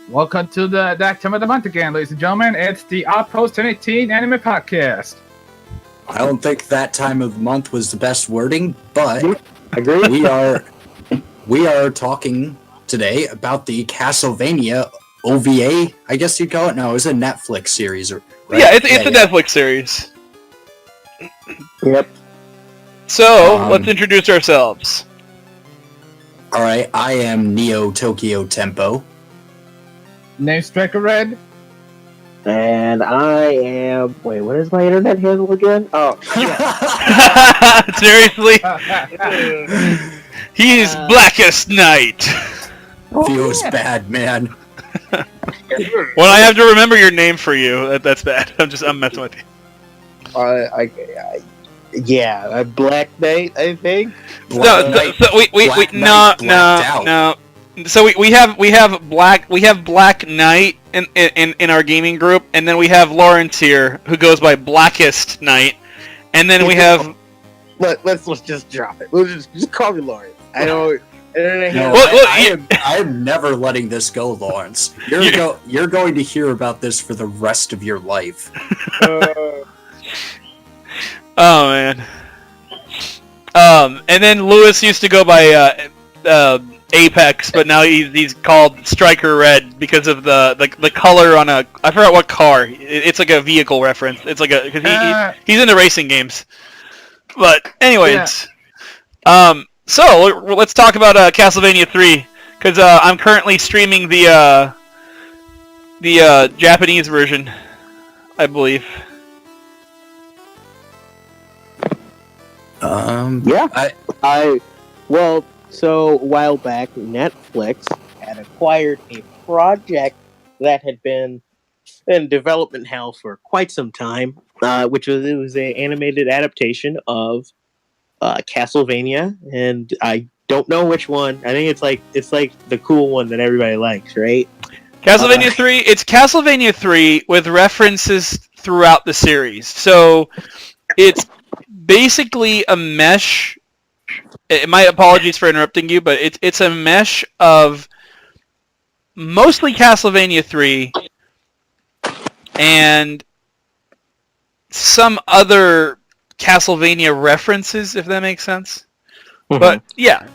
Welcome to the Dark Time of the Month again, ladies and gentlemen. It's the Outpost 2018 Anime Podcast. I don't think that time of the month was the best wording, but Agree? we are talking today about the Castlevania OVA, I guess you'd call it. No, it was a Netflix series. Right? Yeah, it's a Netflix series. Yep. So, let's introduce ourselves. Alright, I am Neo Tokyo Tempo. Name Striker Red. And I am. Wait, what is my internet handle again? Oh, Seriously? He's Blackest Night. Feels bad, man. When I have to remember your name for you, that's bad. I'm messing with you. yeah, Black Knight, I think. No. So we have Black Knight in our gaming group, and then we have Lawrence here who goes by Blackest Night, and then we have. Let's just drop it. Let's just call me Lawrence. I don't. No, I am never letting this go, Lawrence. You're going to hear about this for the rest of your life. Oh man. And then Lewis used to go by Apex, but now he's called Striker Red because of the color on a, I forgot what car. It's like a vehicle reference. It's like a, cause he's into racing games. But anyways, so let's talk about Castlevania 3 because I'm currently streaming the Japanese version, I believe. So a while back, Netflix had acquired a project that had been in development hell for quite some time, which was an animated adaptation of Castlevania, and I don't know which one. I think it's like the cool one that everybody likes, right? Castlevania 3. It's Castlevania 3 with references throughout the series. So it's basically a mesh. My apologies for interrupting you, but it's a mesh of mostly Castlevania 3 and some other Castlevania references, if that makes sense. Mm-hmm. But yeah.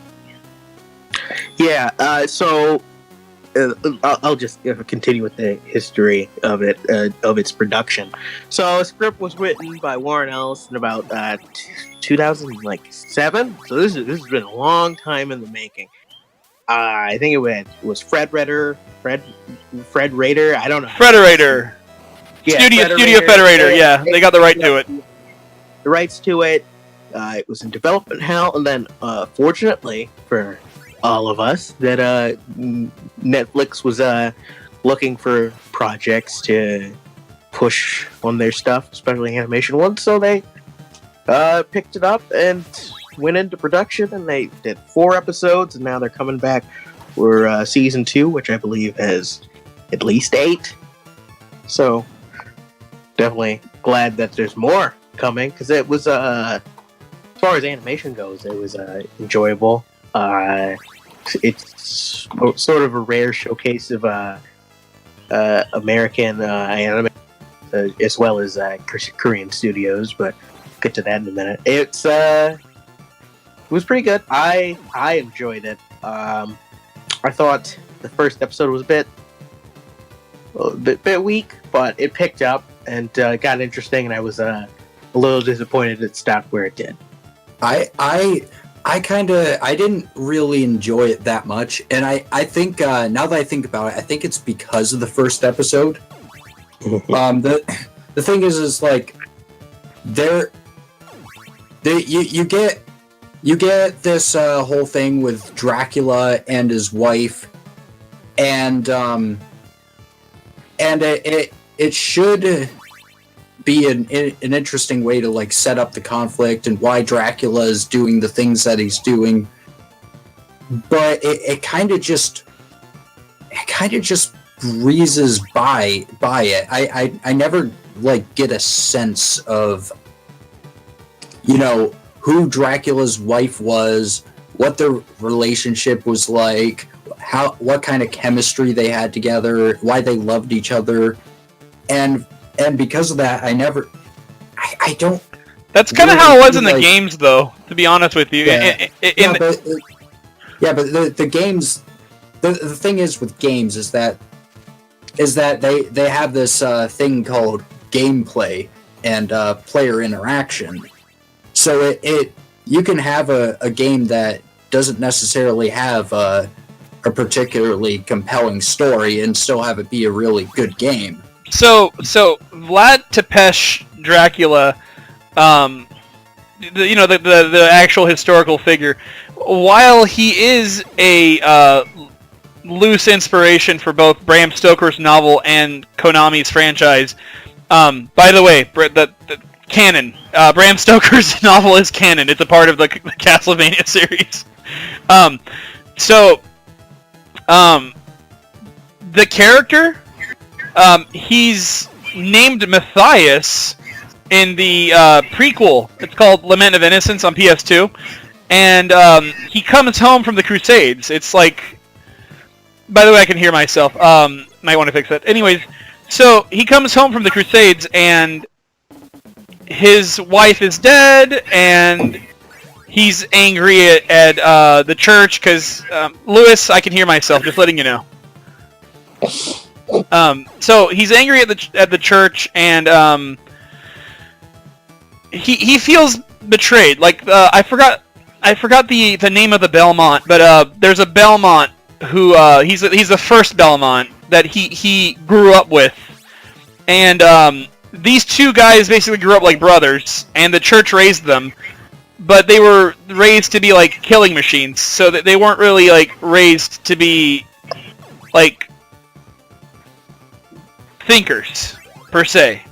So I'll just continue with the history of it, of its production. So a script was written by Warren Ellis in about 2007. So this has been a long time in the making. I think it was Fred Rader. I don't know. Frederator. Yeah, Studio Federator. Yeah, they got the right to it. The rights to it. It was in development hell, and then fortunately for all of us, that Netflix was looking for projects to push on their stuff, especially animation ones. So they picked it up and went into production, and they did 4 episodes, and now they're coming back for season 2, which I believe has at least 8. So definitely glad that there's more coming, because it was as far as animation goes, it was enjoyable. It's sort of a rare showcase of American anime, as well as Korean studios, but we'll get to that in a minute. It was pretty good. I enjoyed it. I thought the first episode was a bit weak, but it picked up and got interesting, and I was a little disappointed it stopped where it did. I didn't really enjoy it that much, and I think now that I think about it, I think it's because of the first episode. The thing is like you get this whole thing with Dracula and his wife, and it should be an interesting way to like set up the conflict and why Dracula is doing the things that he's doing, but it kind of just breezes by it. I never like get a sense of, you know, who Dracula's wife was, what their relationship was like, what kind of chemistry they had together, why they loved each other, and because of that, I don't. That's kind of really how it was feel in the like- games, though. To be honest with you, but the games, the thing is with games is that they have this thing called gameplay and player interaction. So you can have a game that doesn't necessarily have a particularly compelling story and still have it be a really good game. So Vlad Tepes Dracula, the actual historical figure, while he is a loose inspiration for both Bram Stoker's novel and Konami's franchise. By the way, the canon. Bram Stoker's novel is canon. It's a part of the Castlevania series. The character, he's named Matthias in the prequel. It's called Lament of Innocence on PS2. And he comes home from the Crusades. It's like... By the way, I can hear myself. Might want to fix that. Anyways, so he comes home from the Crusades, and his wife is dead, and he's angry at the church, because... Lewis, I can hear myself, just letting you know. So he's angry at the church, and he feels betrayed. Like I forgot the name of the Belmont, but there's a Belmont who he's the first Belmont that he grew up with, and these two guys basically grew up like brothers, and the church raised them, but they were raised to be like killing machines, so that they weren't really like raised to be like thinkers per se.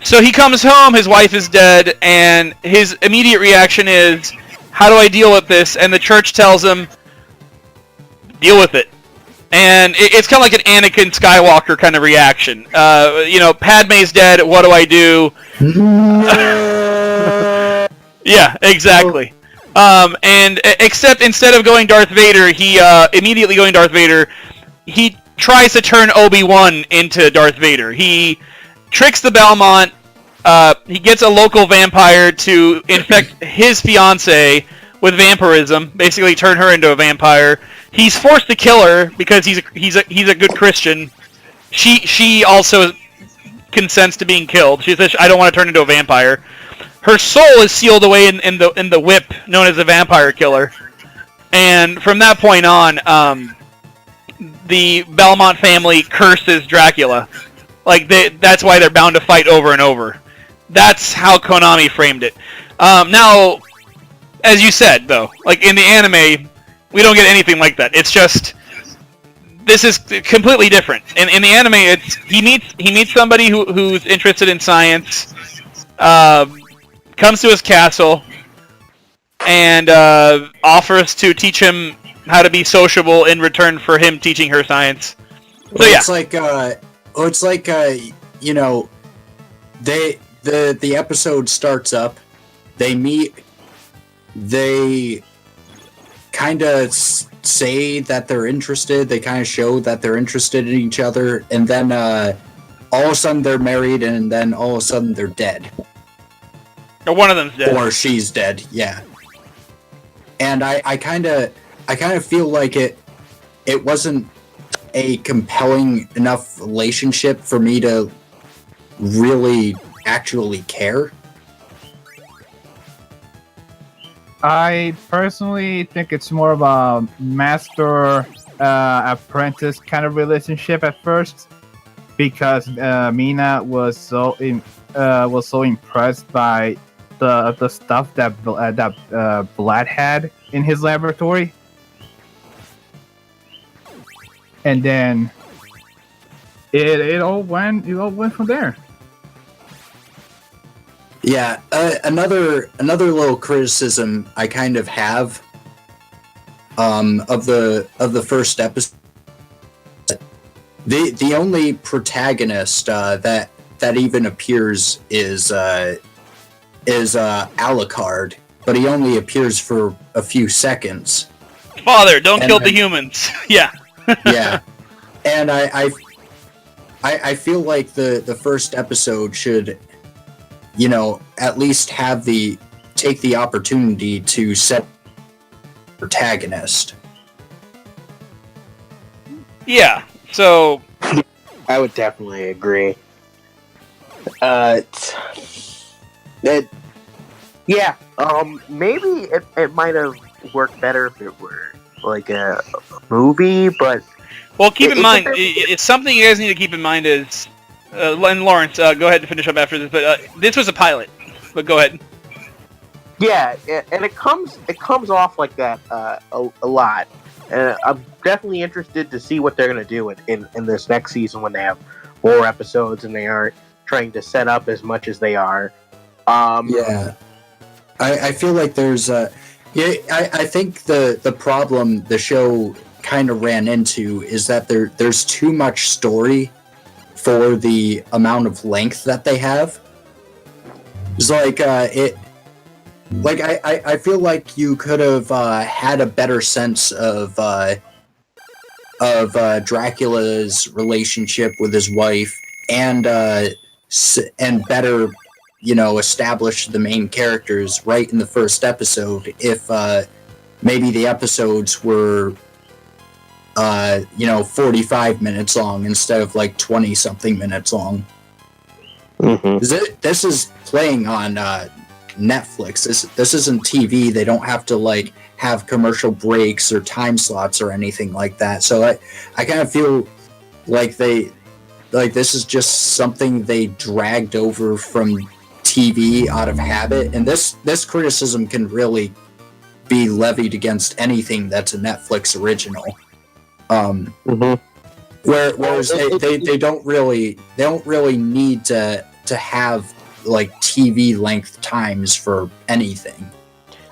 So he comes home, his wife is dead, and his immediate reaction is, how do I deal with this? And the church tells him, deal with it. And it's kind of like an Anakin Skywalker kind of reaction. Padme's dead, what do I do? Yeah, exactly. And except instead of going Darth Vader, he immediately going Darth Vader, he tries to turn Obi-Wan into Darth Vader. He tricks the Belmont. He gets a local vampire to infect his fiancée with vampirism, basically turn her into a vampire. He's forced to kill her because he's a good Christian. She also consents to being killed. She says, "I don't want to turn into a vampire." Her soul is sealed away in the whip known as the vampire killer. And from that point on, the Belmont family curses Dracula. Like that's why they're bound to fight over and over. That's how Konami framed it. Now, as you said, though, like in the anime, we don't get anything like that. It's just this is completely different. In the anime, it's he meets somebody who's interested in science, comes to his castle, and offers to teach him how to be sociable in return for him teaching her science. So yeah, it's like the episode starts up, they meet, they kind of say that they're interested, they kind of show that they're interested in each other, and then all of a sudden they're married, and then all of a sudden they're dead. or one of them's dead. Or she's dead, yeah. And I kind of feel like it wasn't a compelling enough relationship for me to really actually care. I personally think it's more of a master apprentice kind of relationship at first, because Mina was so impressed by the stuff that Vlad had in his laboratory, and then it all went from there. Yeah, another little criticism I kind of have of the first episode. The only protagonist that even appears is Alucard, but he only appears for a few seconds. Father, don't And kill then- the humans. Yeah. Yeah, and I feel like the first episode should, at least take the opportunity to set protagonist. Yeah. So I would definitely agree. Maybe it might have worked better if it were like a movie, but well, keep in It's mind, a- it's something you guys need to keep in mind is, and Lawrence, go ahead and finish up after this. But this was a pilot. But go ahead. yeah, and it comes off like that a lot. I'm definitely interested to see what they're gonna do in this next season when they have more episodes and they aren't trying to set up as much as they are. Yeah, I feel like there's I think the problem the show kind of ran into is that there's too much story for the amount of length that they have. It's like I feel like you could have had a better sense of Dracula's relationship with his wife and better establish the main characters right in the first episode if maybe the episodes were 45 minutes long instead of like 20 something minutes long. This is playing on Netflix. This isn't TV. They don't have to have commercial breaks or time slots or anything like that. So I kind of feel like this is just something they dragged over from TV out of habit, and this criticism can really be levied against anything that's a Netflix original. Whereas they don't really need to have TV length times for anything.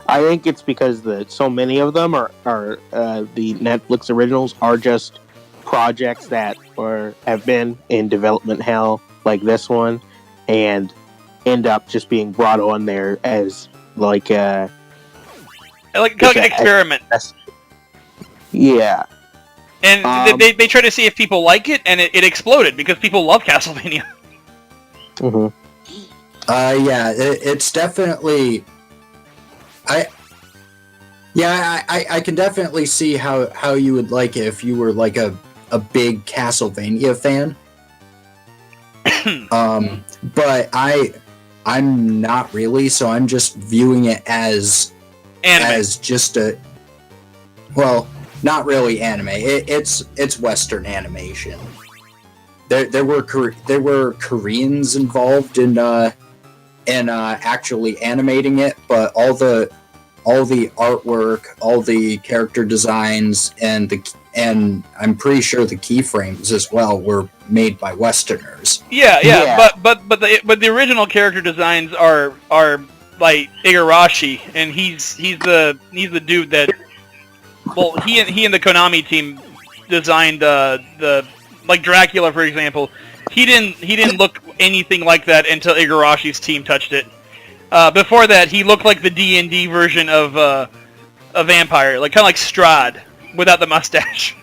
I think it's because so many of them are the Netflix originals are just projects that have been in development hell like this one, and end up just being brought on there as Like an experiment. Yeah. And they try to see if people like it, and it exploded because people love Castlevania. It's definitely. I can definitely see how you would like it if you were like a big Castlevania fan. But I'm not really, so I'm just viewing it as Anime. as just not really anime. It's Western animation. There were Koreans involved in actually animating it, but all the artwork, all the character designs, and I'm pretty sure the keyframes as well were made by Westerners. Yeah. But the original character designs are like Igarashi, and he's the dude that. Well, he and the Konami team designed the like Dracula, for example. He didn't look anything like that until Igarashi's team touched it. Before that, he looked like the D&D version of a vampire, kind of like Strahd without the mustache.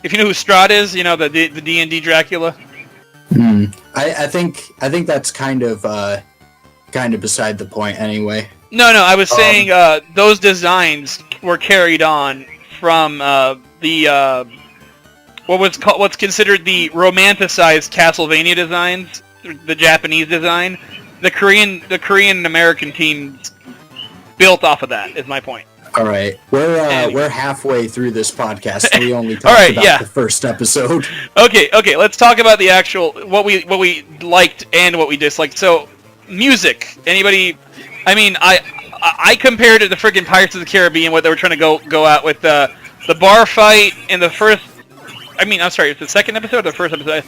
If you know who Strahd is, the D&D Dracula. I think that's kind of beside the point anyway. No, I was saying those designs were carried on from what's considered the romanticized Castlevania designs, the Japanese design. The Korean and American teams built off of that. Is my point. All right, we're halfway through this podcast. So we only talked All right, about yeah. the first episode. Okay. Let's talk about the actual what we liked and what we disliked. So, music. Anybody? I mean, I compared it to freaking Pirates of the Caribbean, what they were trying to go out with the bar fight in the first. I mean, I'm sorry, it's the second episode or the first episode?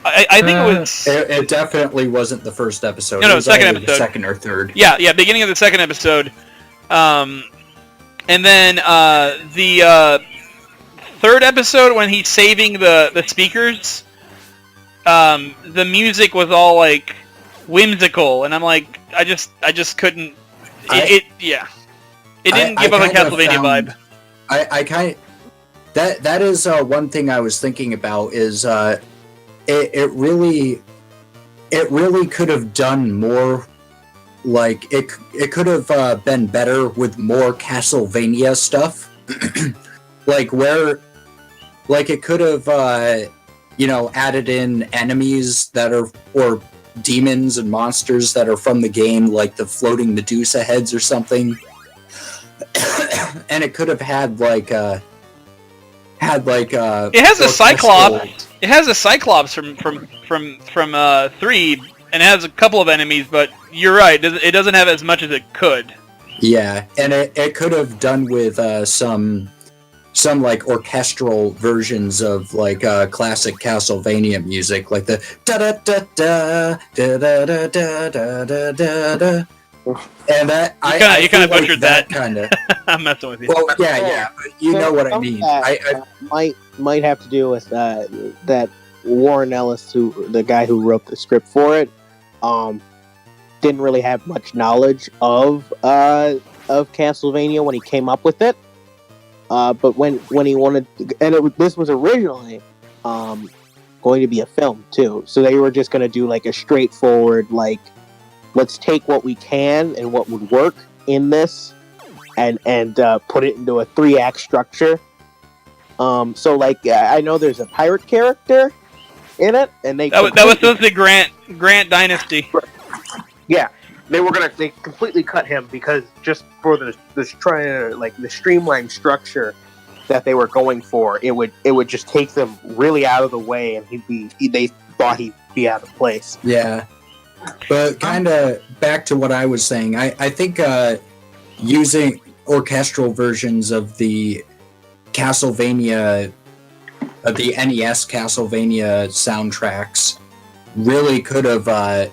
I think it was. It definitely wasn't the first episode. No, it was second either episode. The second or third. Yeah, beginning of the second episode. And then the third episode when he's saving the speakers, the music was all whimsical, and I'm like, I just couldn't. It It didn't give off a Castlevania vibe. I kind of that is one thing I was thinking about is it really could have done more. Like it could have been better with more Castlevania stuff. Like it could have added in enemies that are or demons and monsters that are from the game, like the floating Medusa heads or something. And it could have had it has a Cyclops. It has a Cyclops from 3, and it has a couple of enemies. But you're right, it doesn't have as much as it could. Yeah, and it could have done with some like orchestral versions of like classic Castlevania music, like the da da da da da da da da da da da. And that you kind of butchered that. Kind of. I'm messing with you. Well, yeah, but you know what I mean. I might have to do with that Warren Ellis, the guy who wrote the script for it, didn't really have much knowledge of Castlevania when he came up with it. But when he wanted, this was originally going to be a film too, so they were just going to do like a straightforward like, let's take what we can and what would work in this, and put it into a 3-act structure. So like I know there's a pirate character in it, and they that was supposed to be Grant Dynasty. Yeah, they completely cut him because just for the streamlined structure that they were going for, it would just take them really out of the way, and they thought he'd be out of place. Yeah. But kind of back to what I was saying, I think using orchestral versions of the Castlevania, of the NES Castlevania soundtracks, really could have. I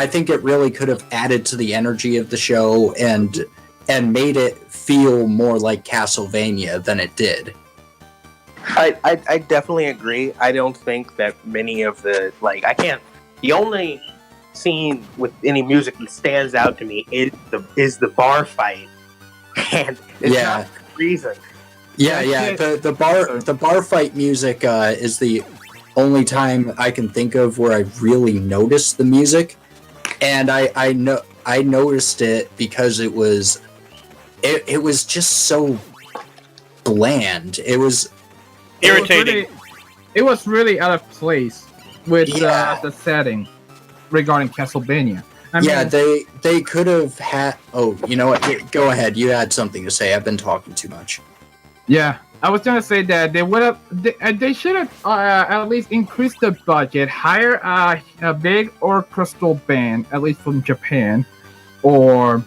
think it really could have added to the energy of the show and made it feel more like Castlevania than it did. I definitely agree. I don't think that many of the the only scene with any music that stands out to me is the bar fight, and it's not for a reason. Yeah. The bar fight music is the only time I can think of where I really noticed the music, and I noticed it because it was just so bland. It was irritating. It was really out of place with the setting regarding Castlevania. I mean, they could have had. Oh, you know what? Go ahead. You had something to say. I've been talking too much. Yeah, I was gonna say that they should have at least increased the budget, hire a big orchestral band, at least from Japan or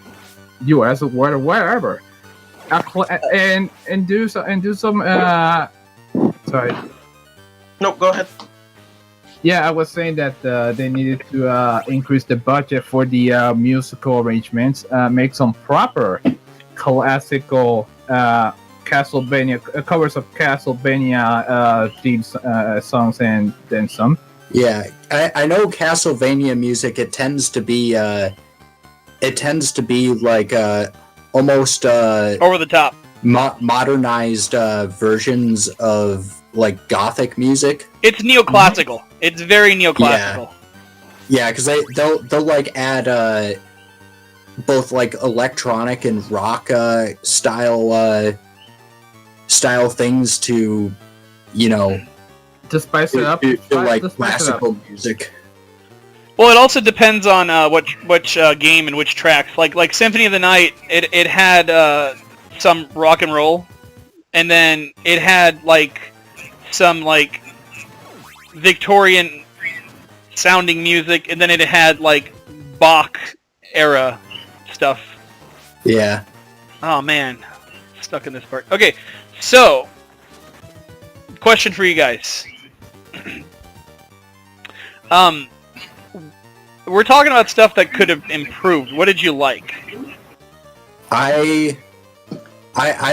US or wherever, and do some. Sorry. No, go ahead. Yeah, I was saying that they needed to increase the budget for the musical arrangements, make some proper classical Castlevania covers of Castlevania themes, songs, and then some. Yeah, I know Castlevania music. It tends to be like almost over the top, modernized versions of like Gothic music. It's neoclassical. It's very neoclassical. Yeah, because they'll like add both like electronic and rock style things to, to spice it up. Like classical music. Well, it also depends on which game and which tracks. Like Symphony of the Night, it had some rock and roll, and then it had like some like Victorian sounding music, and then it had like Bach era stuff. Yeah. Oh man, stuck in this part. Okay, so question for you guys. We're talking about stuff that could have improved. What did you like? I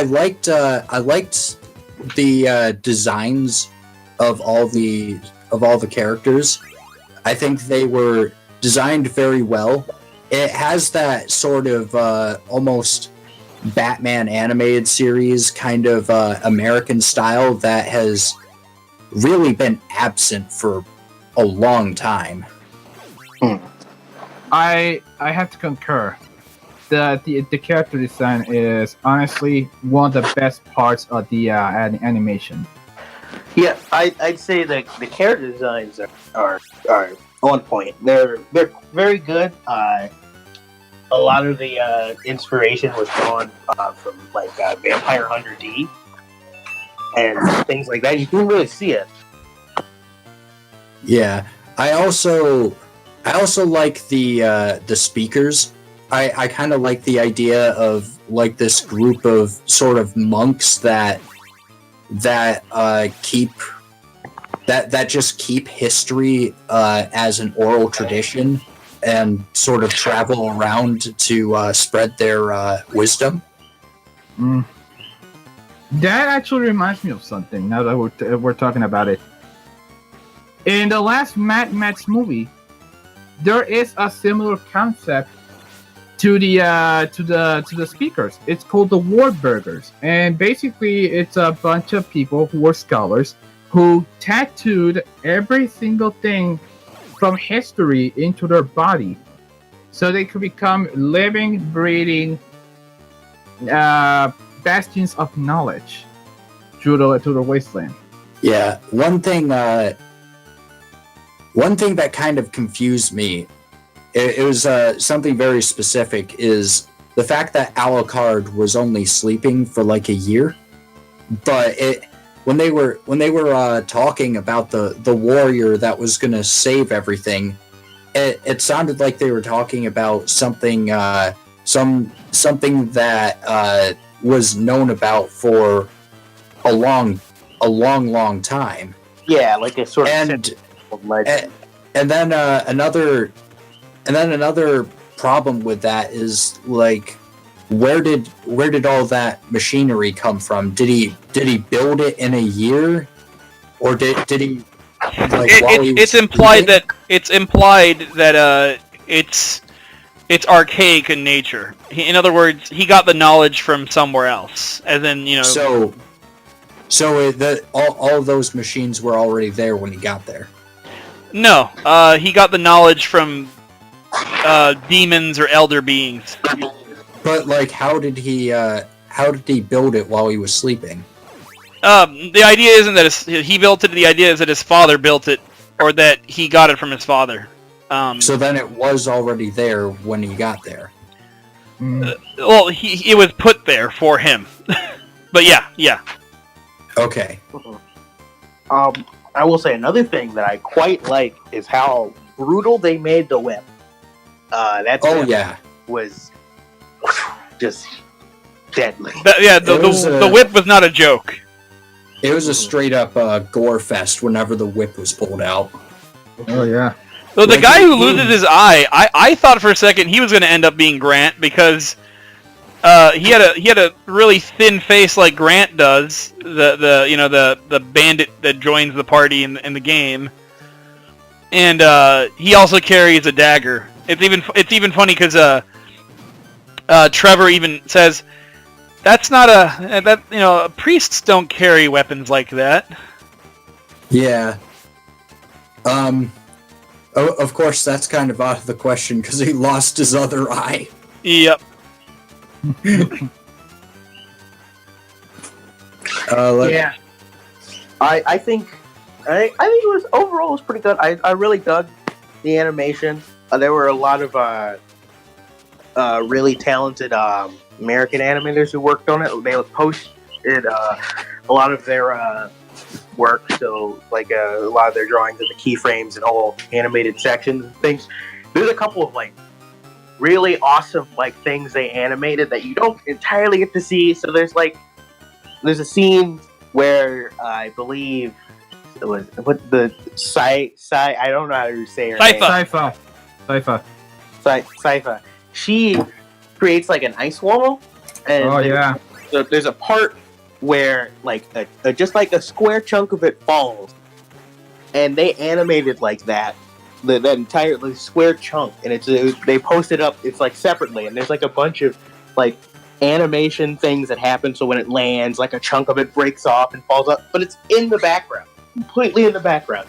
liked the designs of all the characters. I think they were designed very well. It has that sort of almost Batman animated series kind of American style that has really been absent for a long time. I have to concur that the character design is honestly one of the best parts of the animation. Yeah, I'd say that the character designs are on point. They're very good. A lot of the inspiration was drawn from like Vampire Hunter D and things like that. You can really see it. Yeah, I also like the speakers. I kind of like the idea of like this group of sort of monks that just keep history as an oral tradition and sort of travel around to spread their wisdom. Mm. That actually reminds me of something. Now that we're talking about it, in the last Mad Max movie, there is a similar concept to the speakers. It's called the Warburgers, and basically it's a bunch of people who were scholars who tattooed every single thing from history into their body, so they could become living, breathing bastions of knowledge through the wasteland. Yeah, one thing that kind of confused me, it was something very specific, is the fact that Alucard was only sleeping for like a year, but when they were talking about the warrior that was going to save everything, it sounded like they were talking about something something that was known about for a long time. Yeah, like a sort of And legend. and then another problem with that is like, where did all that machinery come from? Did he build it in a year, or did he? Like, It's implied that it's archaic in nature. In other words, he got the knowledge from somewhere else, as in, you know. So all of those machines were already there when he got there. No, he got the knowledge from demons or elder beings. But like, how did he build it while he was sleeping? The idea isn't that he built it. The idea is that his father built it, or that he got it from his father. So then it was already there when he got there. Well, it was put there for him. But yeah. Okay. I will say another thing that I quite like is how brutal they made the whip. That was just deadly. The whip was not a joke. It was a straight up gore fest whenever the whip was pulled out. Oh yeah. So the guy who loses his eye, I thought for a second he was going to end up being Grant, because he had a really thin face like Grant does, the bandit that joins the party in the game, and he also carries a dagger. It's even funny because Trevor even says that's not priests don't carry weapons like that. Yeah. Of course, that's kind of out of the question because he lost his other eye. Yep. Yeah. I think it was overall was pretty good. I really dug the animation. There were a lot of really talented American animators who worked on it. They posted a lot of their work, so like a lot of their drawings of the keyframes and whole animated sections and things. There's a couple of like really awesome like things they animated that you don't entirely get to see. So there's a scene where I believe it was what the I don't know how to say her name. Sypha. She creates like an ice wall, and there's a part where like just like a square chunk of it falls, and they animated like that entire square chunk, and they posted up. It's like separately, and there's like a bunch of like animation things that happen. So when it lands, like a chunk of it breaks off and falls up, but it's in the background, completely in the background.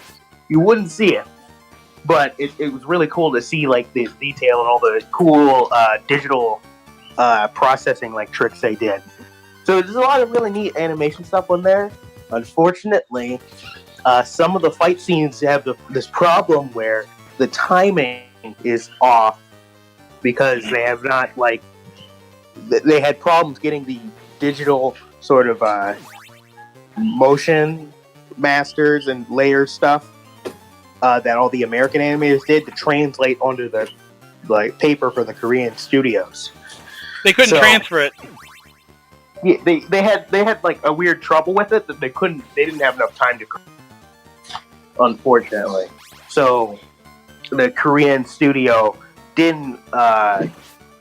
You wouldn't see it, but it was really cool to see like the detail and all the cool digital processing like tricks they did. So there's a lot of really neat animation stuff on there. Unfortunately, some of the fight scenes have this problem where the timing is off because they have not like they had problems getting the digital sort of motion masters and layer stuff that all the American animators did to translate onto the like paper for the Korean studios. They couldn't transfer it. Yeah, they had like a weird trouble with it that they didn't have enough time to, unfortunately. So the Korean studio didn't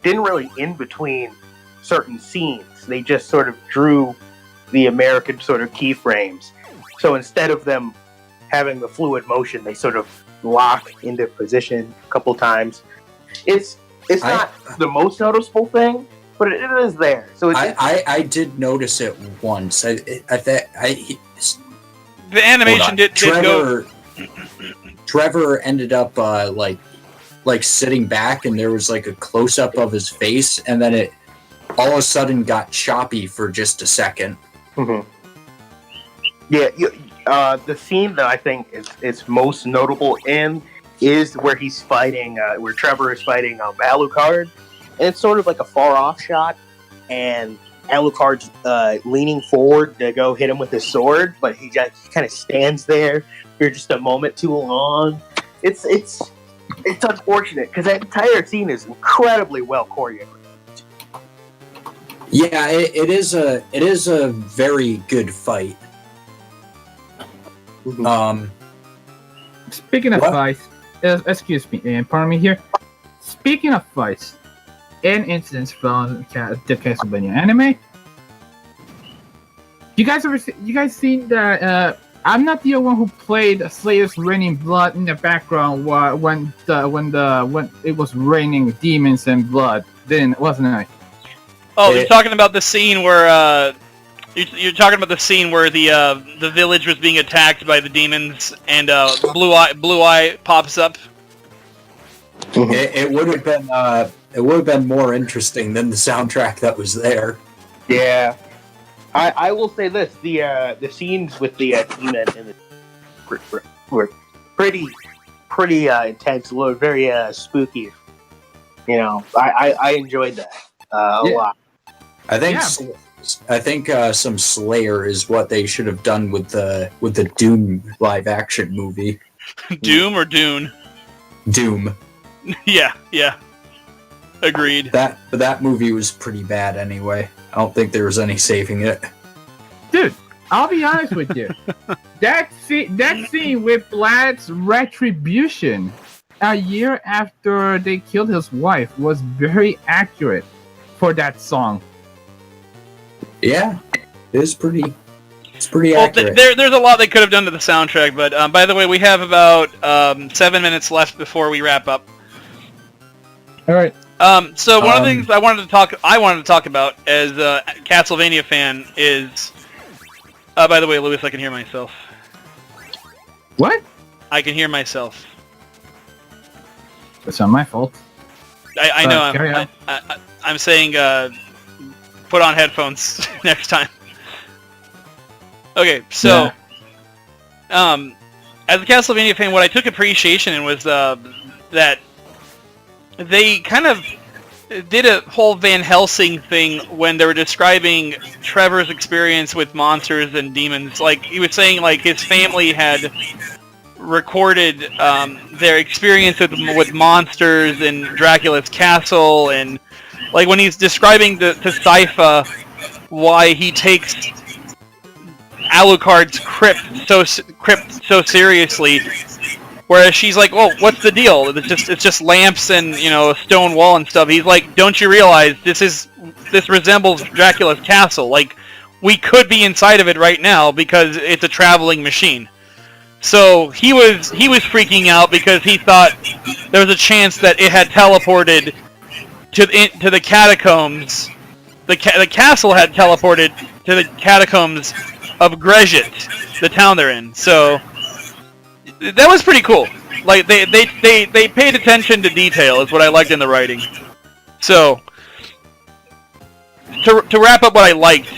really in between certain scenes. They just sort of drew the American sort of keyframes. So instead of them having the fluid motion, they sort of lock into position a couple times. It's not the most noticeable thing, but it is there. So I did notice it once. The animation did go. Trevor ended up like sitting back, and there was like a close up of his face, and then it all of a sudden got choppy for just a second. Mm-hmm. Yeah, the scene that I think is most notable in is where he's fighting, where Trevor is fighting Alucard, and it's sort of like a far off shot, and Alucard's leaning forward to go hit him with his sword, but he kind of stands there for just a moment too long. It's unfortunate because that entire scene is incredibly well choreographed. Yeah, it is a very good fight. Mm-hmm. Speaking of fights, excuse me, pardon me here. Speaking of fights, and incidents from the Castlevania anime, you guys seen that? I'm not the only one who played Slayer's Raining Blood in the background when it was raining demons and blood. Then wasn't I? Oh, you're talking about the scene where you're talking about the scene where the village was being attacked by the demons and Blue Eye pops up. It would have been more interesting than the soundtrack that was there. Yeah. I will say this: the scenes with the demon and were pretty intense, very spooky. You know, I enjoyed that a lot. I think some Slayer is what they should have done with the Doom live action movie. Doom or Dune? Doom. Yeah. Agreed. That movie was pretty bad anyway. I don't think there was any saving it. Dude, I'll be honest with you. that scene with Vlad's retribution a year after they killed his wife was very accurate for that song. Yeah, it's pretty accurate. There's a lot they could have done to the soundtrack, but by the way, we have about 7 minutes left before we wrap up. All right. So one of the things I wanted to talk about as a Castlevania fan is, by the way, Lewis, I can hear myself. What? I can hear myself. It's not my fault. I know. I'm saying put on headphones next time. Okay, so as a Castlevania fan, what I took appreciation in was that they kind of did a whole Van Helsing thing when they were describing Trevor's experience with monsters and demons. Like, he was saying, like, his family had recorded their experience with monsters in Dracula's castle, and, like, when he's describing to Sypha why he takes Alucard's crypt so seriously, whereas she's like, "Well, what's the deal? It's just lamps and, you know, a stone wall and stuff." He's like, "Don't you realize this resembles Dracula's castle? Like, we could be inside of it right now because it's a traveling machine." So he was freaking out because he thought there was a chance that it had teleported to the catacombs the castle had teleported to the catacombs of Grezit, the town they're in. So that was pretty cool. Like they paid attention to detail is what I liked in the writing. So to wrap up what I liked.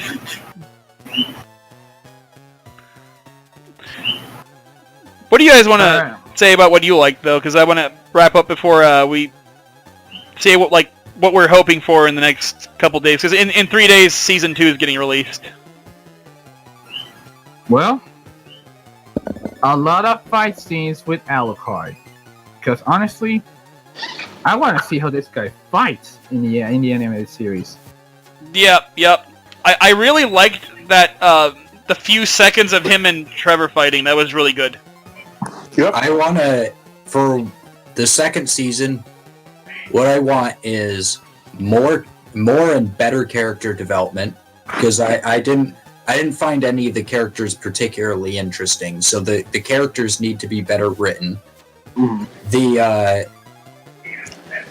What do you guys want to say about what you liked though? Because I want to wrap up before we say what we're hoping for in the next couple days. Because in 3 days, season 2 is getting released. Well, a lot of fight scenes with Alucard. Because honestly, I want to see how this guy fights in the animated series. Yep. I really liked that the few seconds of him and Trevor fighting. That was really good. Yep. I want to, for the second season, what I want is more and better character development, because I didn't find any of the characters particularly interesting. So the characters need to be better written. Mhm.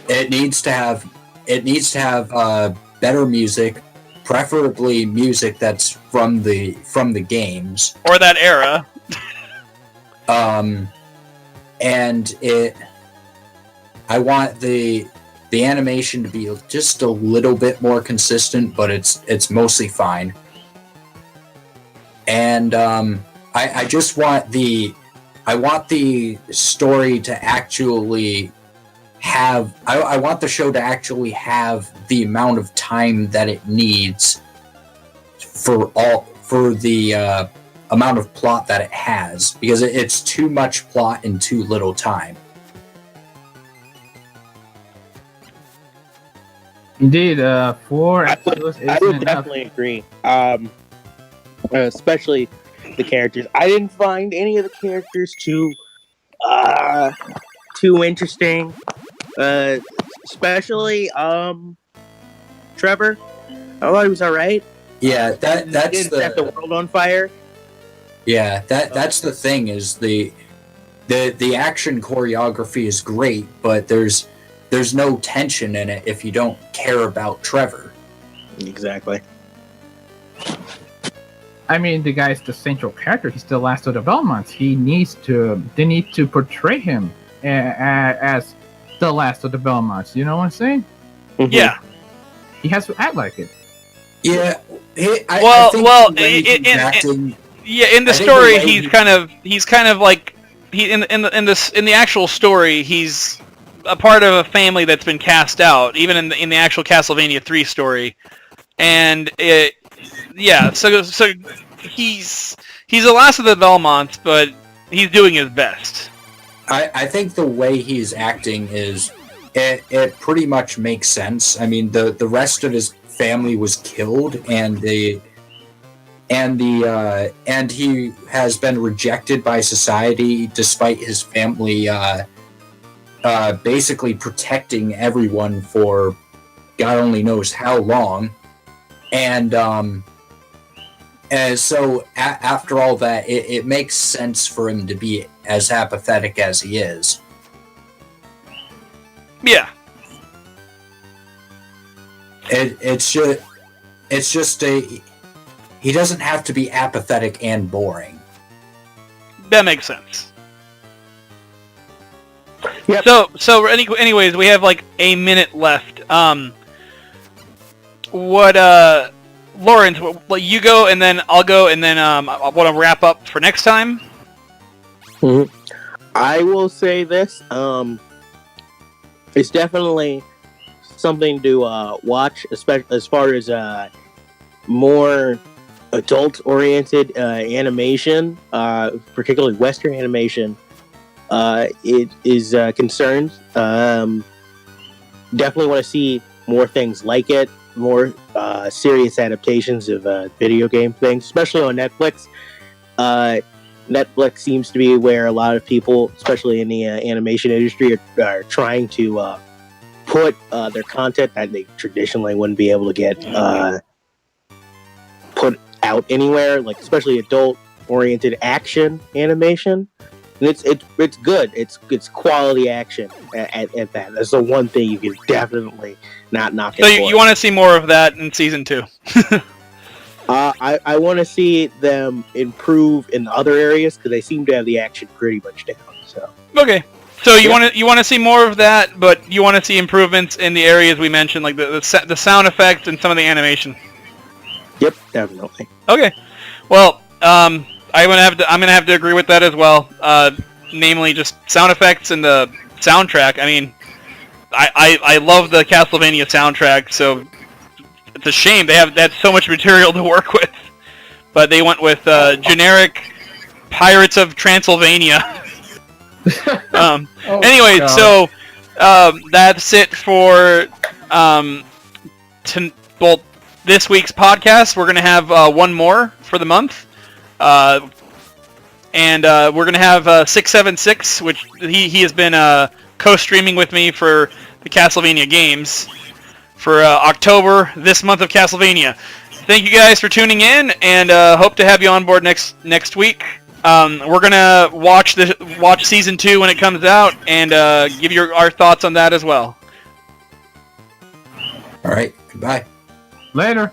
It needs to have better music, preferably music that's from the games. Or that era. And I want the animation to be just a little bit more consistent, but it's mostly fine. And I just want the story to actually have. I want the show to actually have the amount of time that it needs for the amount of plot that it has, because it's too much plot in too little time. Indeed, 4 I episodes would isn't enough. definitely agree. Especially the characters. I didn't find any of the characters too interesting. Especially Trevor. I thought he was alright. Yeah, that's Didn't set the world on fire. Yeah, that's the thing, is the action choreography is great, but there's no tension in it if you don't care about Trevor. Exactly. I mean, the guy's the central character. He's the last of the Belmonts. They need to portray him as the last of the Belmonts. You know what I'm saying? Mhm. Yeah. He has to act like it. Yeah, Well, the way he's acting. Yeah, in the I think story, the way he's kind of like in the actual story, he's a part of a family that's been cast out. Even in the actual Castlevania 3 story, and so he's the last of the Belmonts, but he's doing his best. I think the way he's acting is it pretty much makes sense. I mean, the rest of his family was killed, and he has been rejected by society despite his family basically protecting everyone for God only knows how long. And so after all that, it makes sense for him to be as apathetic as he is. Yeah. It's just he doesn't have to be apathetic and boring. That makes sense. Yep. Anyways, we have like a minute left. Lawrence, you go, and then I'll go, and then I want to wrap up for next time. Mhm. I will say this. It's definitely something to watch, especially as far as more adult-oriented animation, particularly Western animation. It is concerned. Definitely want to see more things like it, more serious adaptations of video game things, especially on Netflix. Netflix seems to be where a lot of people, especially in the animation industry, are trying to put their content that they traditionally wouldn't be able to get put out anywhere, like especially adult-oriented action animation. And it's good. It's quality action at that. That's the one thing you can definitely not knock it So for. you want to see more of that in season 2? I want to see them improve in other areas because they seem to have the action pretty much down. So Okay. So you want to see more of that, but you want to see improvements in the areas we mentioned, like the sound effects and some of the animation. yep, definitely. Okay. Well, I'm gonna have to agree with that as well. Namely, just sound effects and the soundtrack. I mean, I love the Castlevania soundtrack, so it's a shame they have so much material to work with. But they went with generic Pirates of Transylvania. Anyway, God. so that's it for this week's podcast. We're gonna have one more for the month, and we're gonna have 676, which he has been co-streaming with me for the Castlevania games for October, this month of Castlevania. Thank you guys for tuning in, and hope to have you on board next week. We're gonna watch season 2 when it comes out, and give you our thoughts on that as well. All right. Goodbye. Later.